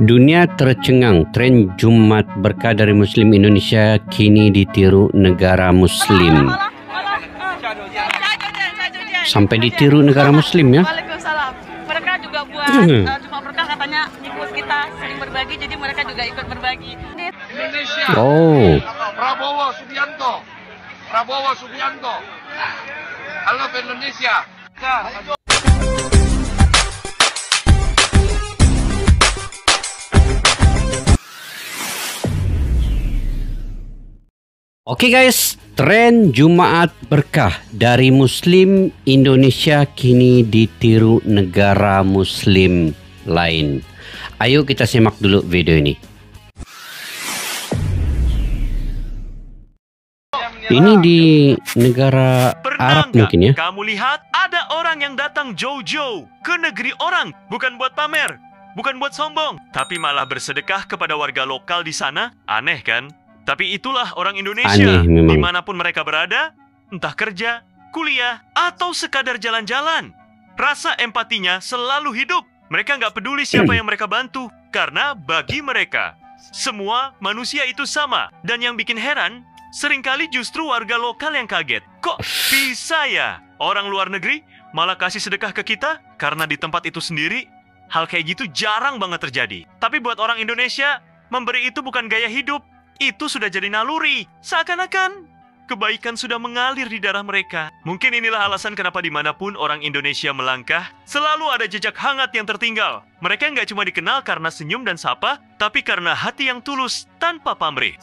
Dunia tercengang, tren Jumat berkah dari Muslim Indonesia kini ditiru negara Muslim. Sampai ditiru negara Muslim ya? Waalaikumsalam. Mereka juga buat Jumat berkah katanya ikut kita sering berbagi, jadi mereka juga ikut berbagi. Indonesia. Oh. Prabowo Subianto. Prabowo Subianto. I love Indonesia. Oke guys, tren Jumat berkah dari Muslim Indonesia kini ditiru negara Muslim lain. Ayo kita simak dulu video ini. Ini di negara Arab mungkin ya. Kamu lihat ada orang yang datang jauh-jauh ke negeri orang, bukan buat pamer, bukan buat sombong, tapi malah bersedekah kepada warga lokal di sana. Aneh kan? Tapi itulah orang Indonesia, dimanapun mereka berada, entah kerja, kuliah, atau sekadar jalan-jalan. Rasa empatinya selalu hidup. Mereka nggak peduli siapa yang mereka bantu, karena bagi mereka, semua manusia itu sama. Dan yang bikin heran, seringkali justru warga lokal yang kaget. Kok bisa ya orang luar negeri malah kasih sedekah ke kita? Karena di tempat itu sendiri, hal kayak gitu jarang banget terjadi. Tapi buat orang Indonesia, memberi itu bukan gaya hidup. Itu sudah jadi naluri. Seakan-akan kebaikan sudah mengalir di darah mereka. Mungkin inilah alasan kenapa dimanapun orang Indonesia melangkah, selalu ada jejak hangat yang tertinggal. Mereka nggak cuma dikenal karena senyum dan sapa, tapi karena hati yang tulus tanpa pamrih.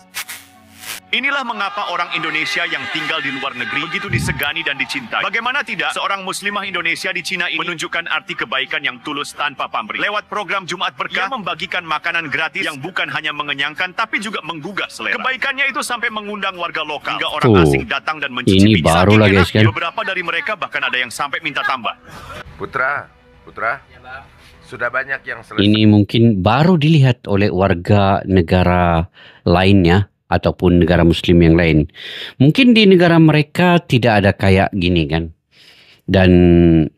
Inilah mengapa orang Indonesia yang tinggal di luar negeri begitu disegani dan dicintai. Bagaimana tidak, seorang muslimah Indonesia di Cina ini menunjukkan arti kebaikan yang tulus tanpa pamrih. Lewat program Jumat Berkah, ia membagikan makanan gratis yang bukan hanya mengenyangkan, tapi juga menggugah selera. Kebaikannya itu sampai mengundang warga lokal, hingga orang asing datang dan mencicipi. Ini baru lah guys kan. Beberapa dari mereka bahkan ada yang sampai minta tambah. Putra, sudah banyak yang selesai. Ini mungkin baru dilihat oleh warga negara lainnya, ataupun negara Muslim yang lain. Mungkin di negara mereka tidak ada kayak gini kan. Dan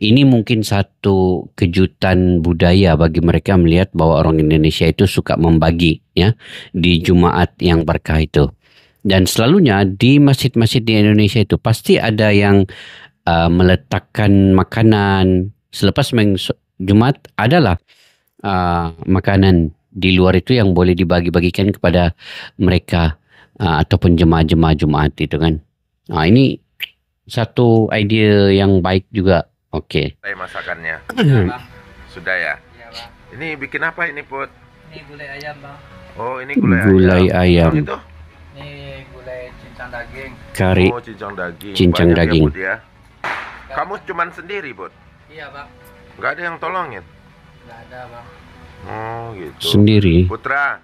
ini mungkin satu kejutan budaya bagi mereka melihat bahwa orang Indonesia itu suka membagi ya di Jumat yang berkah itu. Dan selalunya di masjid-masjid di Indonesia itu pasti ada yang meletakkan makanan. Selepas Jumat adalah makanan di luar itu yang boleh dibagi-bagikan kepada mereka ataupun jemaah-jemaah Jumat itu kan. Ini satu ide yang baik juga. Oke. Masakannya. Sudah ya? Ini bikin apa ini, Put? Ini gulai ayam, Bang. Oh, ini gulai ayam. Itu? Ini gulai cincang daging. Kari. Oh, cincang daging. Cincang banyak daging. Ya, Bud, ya? Kamu cuman sendiri, Bud? Iya, Bang. Nggak ada yang tolongin? Nggak ada, Bang. Oh, gitu. Sendiri. Putra,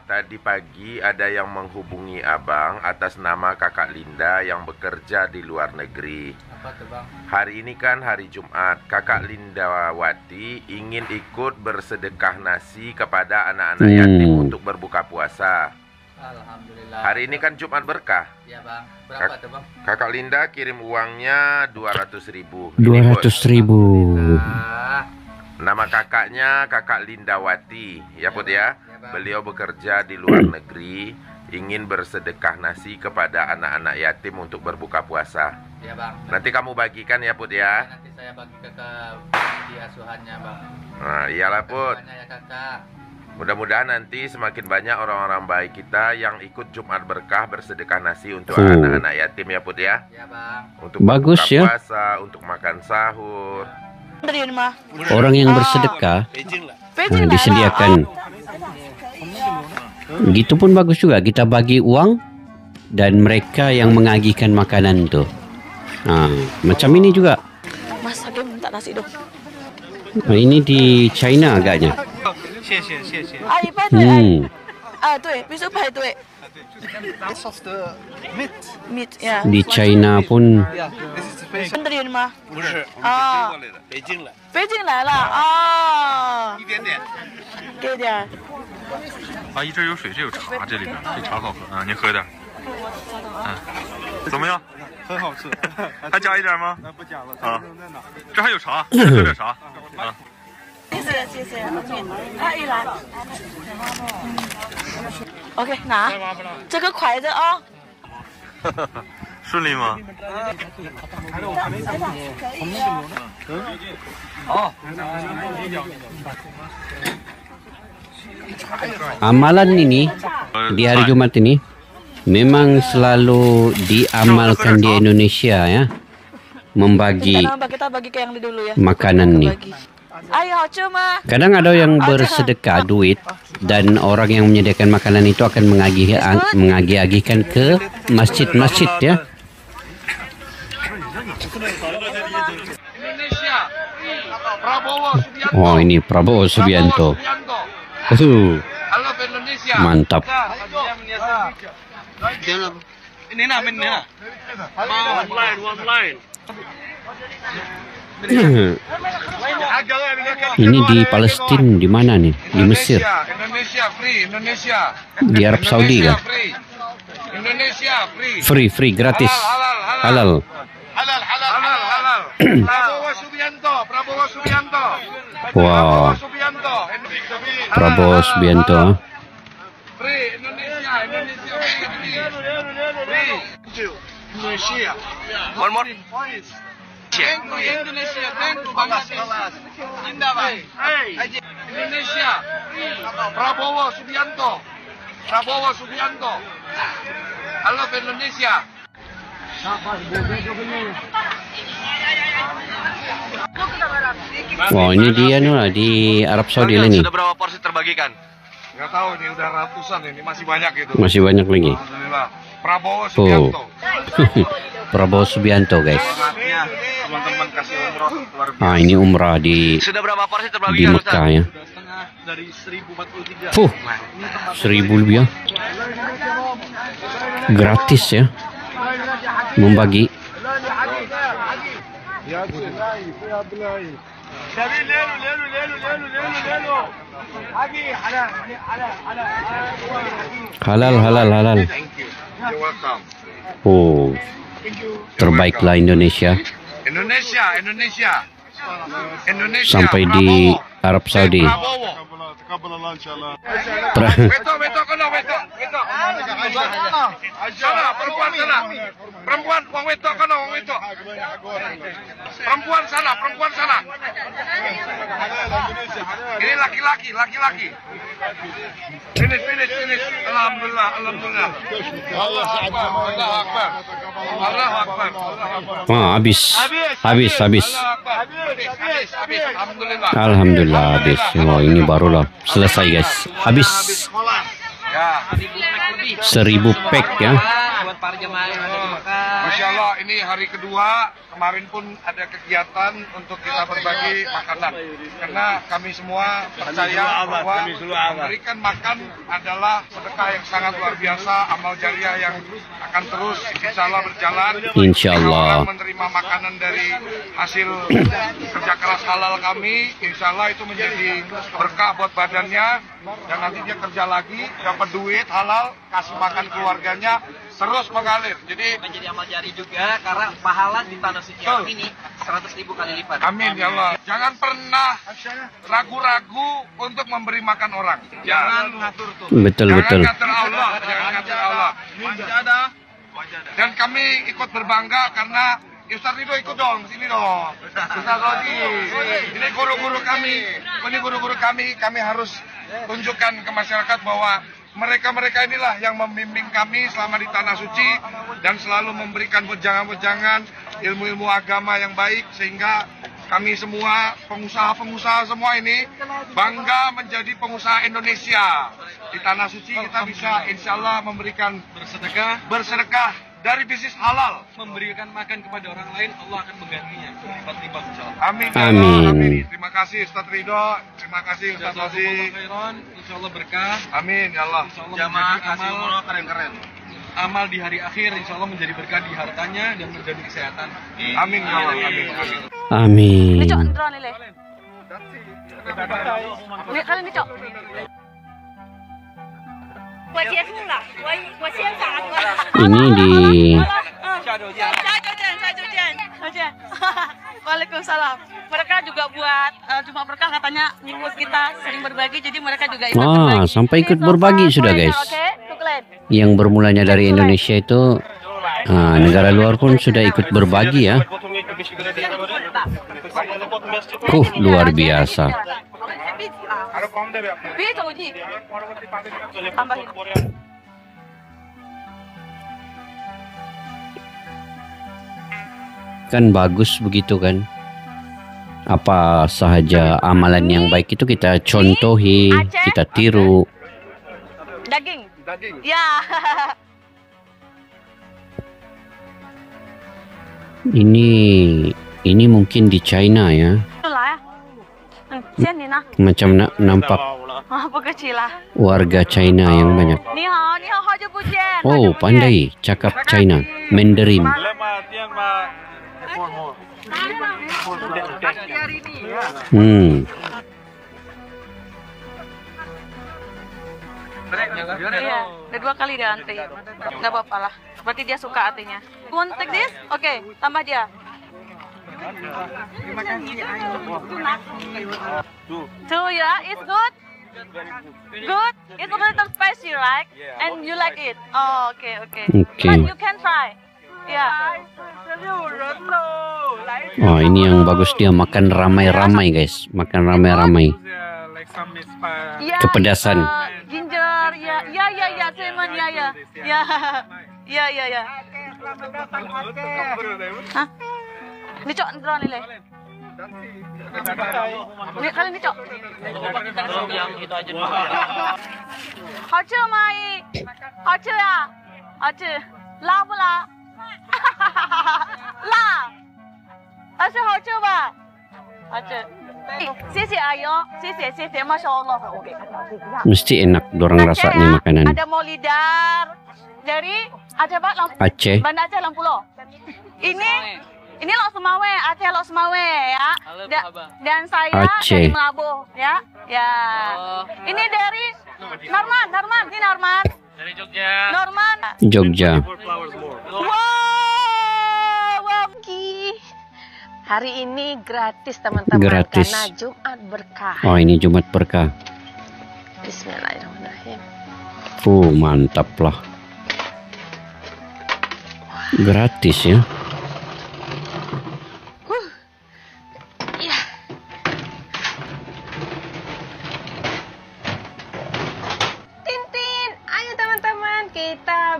tadi pagi ada yang menghubungi abang atas nama kakak Linda yang bekerja di luar negeri. Apa tuh, Bang? Hari ini kan hari Jumat. Kakak Lindawati ingin ikut bersedekah nasi kepada anak-anak yatim untuk berbuka puasa. Alhamdulillah. Hari ini kan Jumat berkah. Iya, Bang. Berapa tuh, Bang? Kakak Linda kirim uangnya 200.000. 200.000. Nama kakaknya Kakak Lindawati, ya Put ya. Beliau bekerja di luar negeri, ingin bersedekah nasi kepada anak-anak yatim untuk berbuka puasa. Ya, Bang. Nanti kamu bagikan ya Put ya. Nanti saya bagi ke di asuhannya, Bang. Nah, iyalah Put. Ya, Kakak. Mudah-mudahan nanti semakin banyak orang-orang baik kita yang ikut Jumat Berkah bersedekah nasi untuk anak-anak yatim ya Put ya. Ya, Bang. Untuk bagus berbuka ya. puasa, untuk makan sahur. Orang yang bersedekah disediakan. Gitu pun bagus juga. Kita bagi uang dan mereka yang mengagihkan makanan tuh. Macam ini juga. Mas, aku minta nasi dong. Ini di China agaknya. Di China pun. 真的有吗？不是，啊，北京来了啊，一点点，给点。阿姨，这有水，这有茶，这里边这茶好喝啊，您喝点。怎么样？很好吃。还加一点吗？不加了。啊，这还有茶，喝点茶。谢谢。啊，一来。OK， 拿这个筷子啊。顺利吗？Amalan ini di hari Jumat ini memang selalu diamalkan di Indonesia ya, membagi kita bagi ke yang dulu ya. makanan nih. Ayo, cuma. Kadang ada yang bersedekah duit dan orang yang menyediakan makanan itu akan mengagih-agihkan ke masjid-masjid ya. Oh, ini Prabowo Subianto. Mantap. Ini di Palestina, di mana nih? Di Mesir. Di Arab Saudi kan? Free, gratis. Halal. Prabowo Subianto. Wow. Prabowo Subianto. Free Indonesia. One more. Thank you Indonesia, thank you Bangladesh. Indonesia. Prabowo Subianto. I love Indonesia. Wow, ini dia nih di Arab Saudi ini. Sudah berapa porsi terbagikan? Nggak tahu nih, udah ratusan ini, masih banyak itu. Masih banyak lagi. Alhamdulillah. Prabowo Subianto. Prabowo Subianto guys. Teman-teman kasih umroh luar biasa. Ini umrah di Sudah berapa porsi di terbagikan? Mekah ya. Dari 1043. 1000 lebih ya. Gratis ya. Membagi. Halal. Oh, terbaiklah Indonesia. Sampai di Arab Saudi. Perempuan sana. Ini laki-laki. Finish. Alhamdulillah. Allah Akbar. Wah, habis. Alhamdulillah habis. Oh, ini barulah selesai guys. Habis. 1000 pack ya. Masya Allah, ini hari kedua. Kemarin pun ada kegiatan untuk kita berbagi makanan. Karena kami semua percaya bahwa memberikan makan adalah sedekah yang sangat luar biasa, amal jariah yang akan terus insya Allah berjalan. Insya Allah. Orang menerima makanan dari hasil kerja keras halal kami, insya Allah itu menjadi berkah buat badannya. Dan nanti dia kerja lagi, dapat duit halal, kasih makan keluarganya, terus mengalir. Jadi menjadi amal jari juga karena pahala di tanah suci ini 100.000 kali lipat. amin ya Allah. Jangan pernah ragu-ragu untuk memberi makan orang. Jangan ngatur tuh. Betul. Jangan ngatur Allah. Dan kami ikut berbangga karena Ustaz Ridho ikut dong, sini dong. Ustaz Rodi. Ini guru-guru kami. Kami harus tunjukkan ke masyarakat bahwa mereka inilah yang membimbing kami selama di Tanah Suci dan selalu memberikan wejangan-wejangan ilmu-ilmu agama yang baik sehingga kami semua pengusaha semua ini bangga menjadi pengusaha Indonesia. Di Tanah Suci kita bisa insya Allah memberikan bersedekah dari bisnis halal. Memberikan makan kepada orang lain, Allah akan menggantinya lipat-lipat insya Allah. Amin. Amin. Terima kasih Ustaz Ridho, terima kasih Ustaz Ozi. Insya Allah berkah. Amin ya Allah. Jamaah kasih umroh keren-keren. Amal di hari akhir insya Allah menjadi berkah di hartanya dan menjadi kesehatan. Amin ya Allah. Amin. Kalian dicok. 我结束了，我先打。 Ini di 下周见。Oke. Waalaikumsalam. Mereka juga buat Jumat Berkah katanya ngikut kita sering berbagi, jadi mereka juga ikut berbagi. Sampai ikut berbagi sudah guys. Yang bermulanya dari Indonesia itu negara luar pun sudah ikut berbagi ya. Luar biasa. Kan bagus begitu kan. Apa sahaja amalan yang baik itu kita contohi, kita tiru. Daging. Ya. Ini mungkin di China ya. Macam nampak warga China yang banyak. Oh, pandai cakap China, Mandarin. Iya, udah 2 kali dia antri. Nggak apa-apa lah. Berarti dia suka artinya. You want take this? Oke, tambah dia. Two ya, it's good. Good. It's a little spicy, right? And you like it? Oh, okay. But you can try. Ya. Oh, ini yang bagus dia makan ramai-ramai guys, makan ramai-ramai. Kepedasan. Ginger, ya, cinnamon, ya. Hah? Ni cok, draw ni leh. Ni kali ni cok. Hao mai. Hao ya. Hao. La bu la? La. Asyik hao ba? Hao. Masya Allah. Mesti enak dorang rasa nih makanan. Ada molidar dari Aceh. Bandar Aceh Lampulo. Ini Lok Sumawe, Aceh Lok Sumawe ya. Dan saya dari Melabuh ya. Ini dari Norman. Ini Norman. Dari Jogja. Norman. Jogja. Wow. Hari ini gratis teman-teman karena Jumat Berkah. Oh, ini Jumat Berkah. Bismillahirrahmanirrahim. Mantap lah. Gratis ya.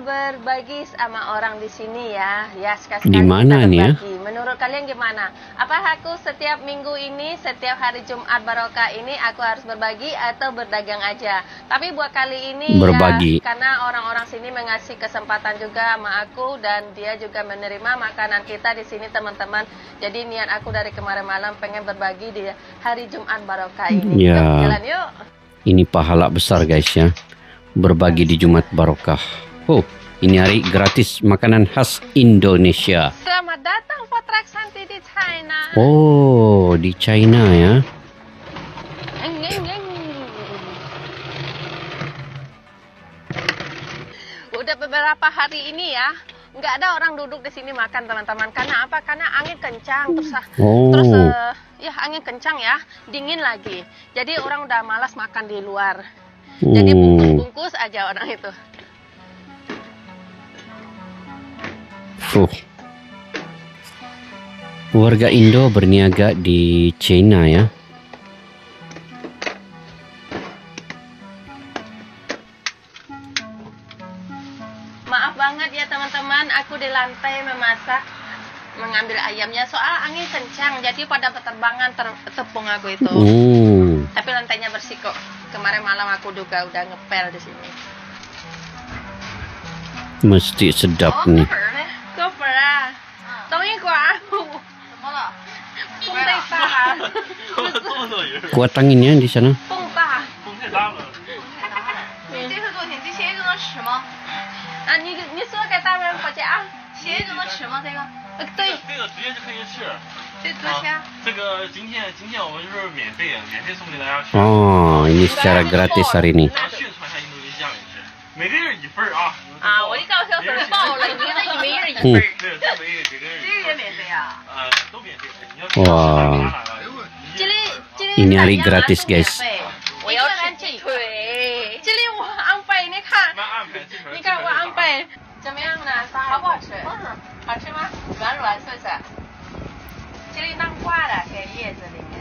Berbagi sama orang di sini ya, sekali-kali di mana nih ya? Menurut kalian gimana? Apa aku setiap minggu ini, setiap hari Jumat Barokah ini aku harus berbagi atau berdagang aja? Tapi buat kali ini berbagi. Ya, karena orang-orang sini mengasih kesempatan juga sama aku dan dia juga menerima makanan kita di sini teman-teman. Jadi niat aku dari kemarin malam pengen berbagi di hari Jumat Barokah ini. Ya. Jalan yuk. Ini pahala besar guys ya, berbagi di Jumat Barokah. Ini hari gratis makanan khas Indonesia. Selamat datang Potrak Santi di China. Oh, di China ya. Udah beberapa hari ini ya, nggak ada orang duduk di sini makan teman-teman. Karena apa? Karena angin kencang terus angin kencang ya, dingin lagi. Jadi orang udah malas makan di luar. Jadi bungkus-bungkus aja orang itu. Warga Indo berniaga di China ya. Maaf banget ya teman-teman, aku di lantai memasak, mengambil ayamnya soal angin kencang, jadi pada berterbangan tepung aku itu. Tapi lantainya bersih kok. Kemarin malam aku juga udah ngepel di sini. Mesti sedap nih. Kuat anginnya di sana. Oh, ini secara gratis hari ini. 每个人1份啊！我一告诉他报了，一个人1份。这个也免费啊。Wah, ini hari gratis guys. 我要吃鸡腿，这里我安排，你看，你看我安排怎么样呢？好不好吃？好吃吗？软软是不是？这里当挂的，给叶子里面，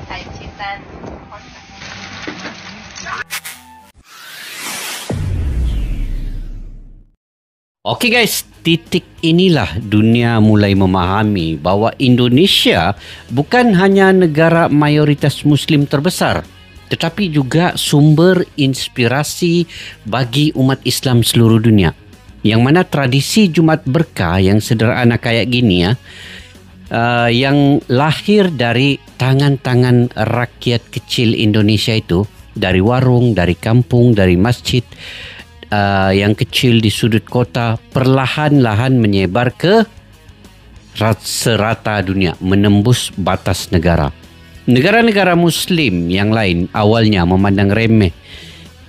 还有清淡，好吃。 Okey guys, titik inilah dunia mulai memahami bahawa Indonesia bukan hanya negara mayoritas Muslim terbesar, tetapi juga sumber inspirasi bagi umat Islam seluruh dunia. Yang mana tradisi Jumat Berkah yang sederhana kayak gini yang lahir dari tangan-tangan rakyat kecil Indonesia itu, dari warung, dari kampung, dari masjid yang kecil di sudut kota, perlahan-lahan menyebar ke serata dunia, menembus batas negara. Negara-negara Muslim yang lain awalnya memandang remeh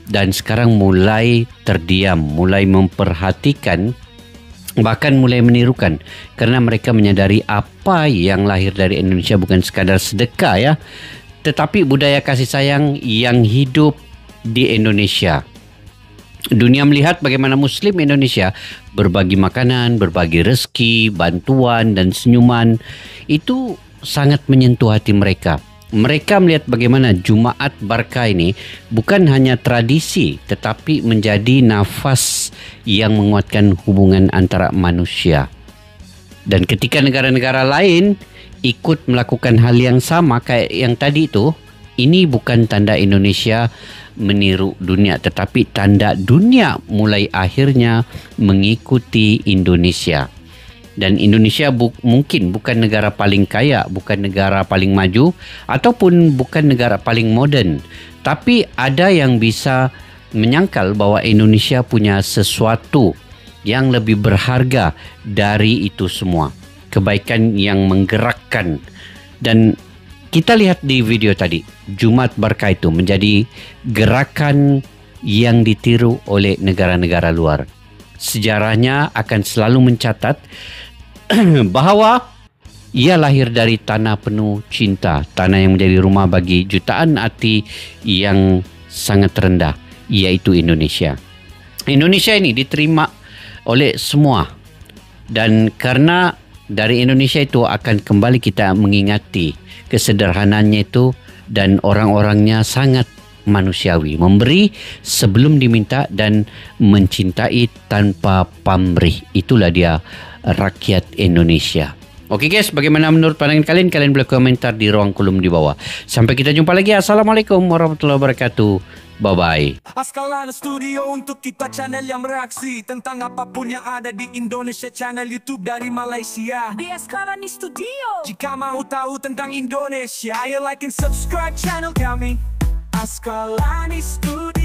dan sekarang mulai terdiam, mulai memperhatikan, bahkan mulai menirukan, kerana mereka menyadari apa yang lahir dari Indonesia bukan sekadar sedekah ya, tetapi budaya kasih sayang yang hidup di Indonesia. Dunia melihat bagaimana Muslim Indonesia berbagi makanan, berbagi rezeki, bantuan dan senyuman. Itu sangat menyentuh hati mereka. Mereka melihat bagaimana Jumaat Berkah ini bukan hanya tradisi tetapi menjadi nafas yang menguatkan hubungan antara manusia. Dan ketika negara-negara lain ikut melakukan hal yang sama kayak yang tadi itu, ini bukan tanda Indonesia meniru dunia, tetapi tanda dunia mulai akhirnya mengikuti Indonesia. Dan Indonesia mungkin bukan negara paling kaya, bukan negara paling maju, ataupun bukan negara paling moden, tapi ada yang bisa menyangkal bahwa Indonesia punya sesuatu yang lebih berharga dari itu semua, kebaikan yang menggerakkan. Dan kita lihat di video tadi, Jumat Berkah itu menjadi gerakan yang ditiru oleh negara-negara luar. Sejarahnya akan selalu mencatat bahawa ia lahir dari tanah penuh cinta, tanah yang menjadi rumah bagi jutaan hati yang sangat rendah, iaitu Indonesia. Indonesia ini diterima oleh semua, dan karena dari Indonesia itu akan kembali kita mengingati kesederhanaannya itu, dan orang-orangnya sangat manusiawi, memberi sebelum diminta dan mencintai tanpa pamrih. Itulah dia rakyat Indonesia. Okey guys, bagaimana menurut pandangan kalian? Kalian boleh komentar di ruang kolom di bawah. Sampai kita jumpa lagi. Assalamualaikum warahmatullahi wabarakatuh. Bye-bye. Askalana Studio untuk kita channel yang bereaksi tentang apapun yang ada di Indonesia, channel YouTube dari Malaysia. Di Askalana Studio. Jika mau tahu tentang Indonesia, ayo like and subscribe channel kami. Askalani Studio.